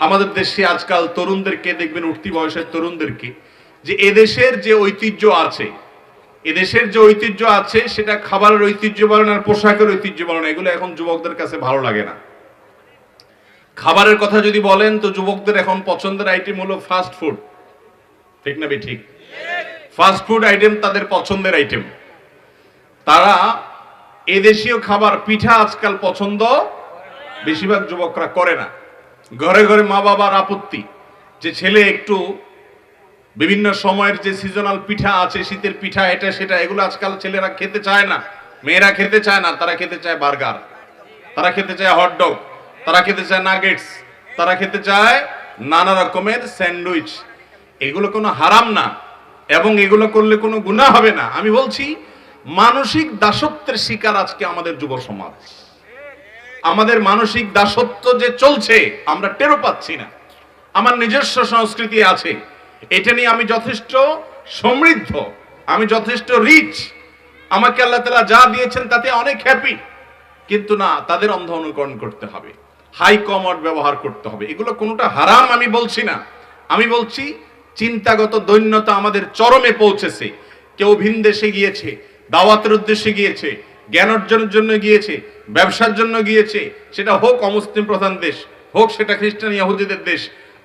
আমাদের দেশে আজকাল তরুণদেরকে দেখবেন, উঠতি বয়সের তরুণদেরকে, যে এদেশের যে ঐতিহ্য আছে, এদেশের যে ঐতিহ্য আছে সেটা খাবারের ঐতিহ্য বলেন আর পোশাকের ঐতিহ্য বলেন, এগুলো এখন যুবকদের কাছে ভালো লাগে না। খাবারের কথা যদি বলেন তো যুবকদের এখন পছন্দের আইটেম হলো ফাস্ট ফুড, ঠিক না ঠিক? ফাস্ট ফুড আইটেম তাদের পছন্দের আইটেম। তারা এদেশীয় খাবার, পিঠা আজকাল পছন্দ বেশিরভাগ যুবকরা করে না। ঘরে ঘরে মা বাবার আপত্তি যে ছেলে একটু বিভিন্ন সময়ের যে সিজনাল পিঠা আছে, শীতের পিঠা, এটা সেটা, এগুলো আজকাল ছেলেরা খেতে চায় না, মেয়েরা খেতে চায় না। তারা খেতে চায় বার্গার, তারা খেতে চায় হটডগ, তারা খেতে চায় নাগেটস, তারা খেতে চায় নানা রকমের স্যান্ডউইচ। এগুলো কোনো হারাম না এবং এগুলো করলে কোনো গুনাহ হবে না। আমি বলছি মানসিক দাসত্বের শিকার আজকে আমাদের যুব সমাজ। আমাদের মানসিক দাসত্ব যে চলছে আমরা টেরও পাচ্ছি না। আমার নিজস্ব সংস্কৃতি আছে, এটা নিয়ে আমি যথেষ্ট সমৃদ্ধ, আমি যথেষ্ট রিচ, আমাকে আল্লাহ তাআলা যা দিয়েছেন তাতে অনেক হ্যাপি। কিন্তু না, তাদের অন্ধ অনুকরণ করতে হবে, হাই কমোড ব্যবহার করতে হবে। এগুলো কোনোটা হারাম আমি বলছি না, আমি বলছি চিন্তাগত দৈন্যতা আমাদের চরমে পৌঁছেছে। কেউ ভিন দেশে গিয়েছে, দাওয়াতের উদ্দেশ্যে গিয়েছে, জ্ঞান অর্জনের জন্য গিয়েছে, ব্যবসার জন্য গিয়েছে, সেটা হোক অমুসলিম প্রধান দেশ, হোক সেটা খ্রিস্টান ইহুদিদের দেশ।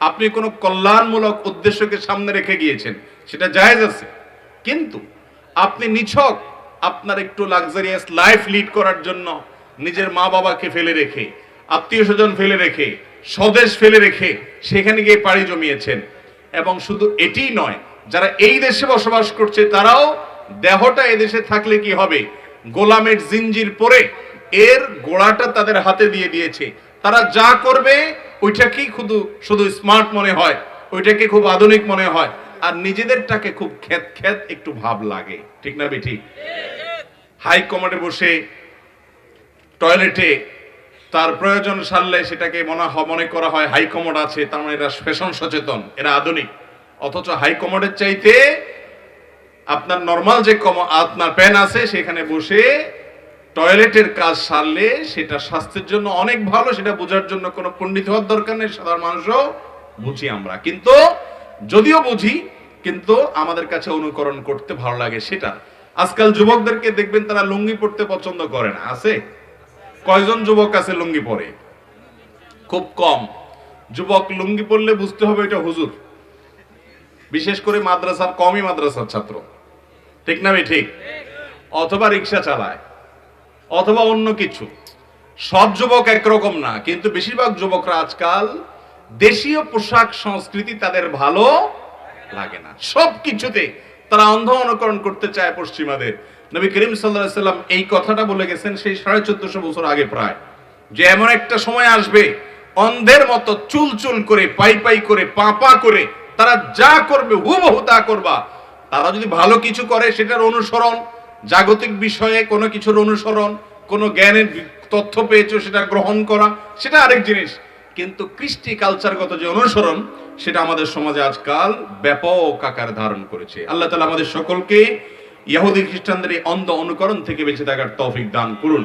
আপনি কোনো কল্যাণমূলক উদ্দেশ্যকে সামনে রেখে গিয়েছেন, সেটা জায়েজ আছে। কিন্তু আপনি নিছক আপনার একটু লাক্সারিয়াস লাইফ লিড করার জন্য নিজের মা বাবাকে ফেলে রেখে, আত্মীয় স্বজন ফেলে রেখে, স্বদেশ ফেলে রেখে সেখানে গিয়ে পাড়ি জমিয়েছেন। এবং শুধু এটিই নয়, যারা এই দেশে বসবাস করছে তারাও দেহটা এদেশে থাকলে কি হবে, গোলামের জিঞ্জির পরে এর গোড়াটা তাদের হাতে দিয়ে দিয়েছে। তারা যা করবে ওইটাকেই শুধু স্মার্ট মনে হয়, ওইটাকে খুব আধুনিক মনে হয়, আর নিজেদেরটাকে খুব খ্যাত একটু ভাব লাগে, ঠিক না ঠিক? হাই কমান্ডে বসে টয়লেটে তার প্রয়োজন সারলে সেটাকে মনে করা হয় হাই কমোড আছে, তার মানে এরা ফ্যাশন সচেতন, এরা আধুনিক। অথচ হাই কমোডের চাইতে আপনার নরমাল যে আপনার প্যান আছে সেখানে বসে টয়লেটের কাজ সারলে সেটা স্বাস্থ্যের জন্য অনেক ভালো। সেটা বোঝার জন্য কোনো পণ্ডিত হওয়ার দরকার নেই, সাধারণ মানুষও বুঝি আমরা। কিন্তু যদিও বুঝি, কিন্তু আমাদের কাছে অনুকরণ করতে ভালো লাগে সেটা। আজকাল যুবকদেরকে দেখবেন তারা লুঙ্গি পরতে পছন্দ করে না। আছে কয়জন যুবক আছে লুঙ্গি পরে? খুব কম। যুবক লুঙ্গি পরলে বুঝতে হবে এটা হুজুর, বিশেষ করে মাদ্রাসার, কমই মাদ্রাসার ছাত্র, ঠিক না ঠিক? অথবা রিক্সা চালায়, অথবা অন্য কিছু। সব যুবক একরকম না, কিন্তু বেশিরভাগ যুবকরা আজকাল দেশীয় পোশাক সংস্কৃতি তাদের ভালো লাগে না। সব কিছুতে তারা অন্ধ অনুকরণ করতে চায় পশ্চিমাদের। নবী করিম সাল্লাল্লাহু আলাইহি সাল্লাম এই কথাটা বলে গেছেন সেই 1450 বছর আগে প্রায়, যে এমন একটা সময় আসবে অন্ধের মতো চুল চুল করে, পাই করে, পা করে তারা যা করবে হুবহু তা করবা। তারা যদি ভালো কিছু করে সেটার অনুসরণ, জাগতিক বিষয়ে কোনো কিছুর অনুসরণ, কোনো জ্ঞানের তথ্য পেয়েছো সেটা গ্রহণ করা, সেটা আরেক জিনিস। কিন্তু কৃষ্টি কালচারগত যে অনুসরণ, সেটা আমাদের সমাজে আজকাল ব্যাপক আকার ধারণ করেছে। আল্লাহ তাআলা আমাদের সকলকে ইহুদি খ্রিস্টানদের এই অন্ধ অনুকরণ থেকে বেঁচে থাকার তৌফিক দান করুন।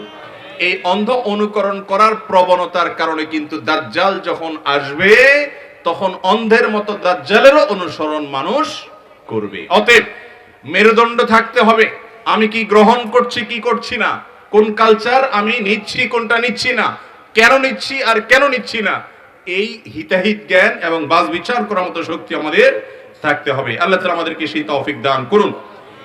এই অন্ধ অনুকরণ করার প্রবণতার কারণে কিন্তু দাজ্জাল যখন আসবে তখন অন্ধের মতো দাজ্জালেরও অনুসরণ মানুষ করবে। অতএব মেরুদণ্ড থাকতে হবে, আমি কি গ্রহণ করছি কি করছি না, কোন কালচার আমি নিচ্ছি কোনটা নিচ্ছি না, কেন নিচ্ছি আর কেন নিচ্ছি না, এই হিতাহিত জ্ঞান এবং বাজ বিচার করার মতো শক্তি আমাদের থাকতে হবে। আল্লাহ তাআলা আমাদেরকে সেই তৌফিক দান করুন।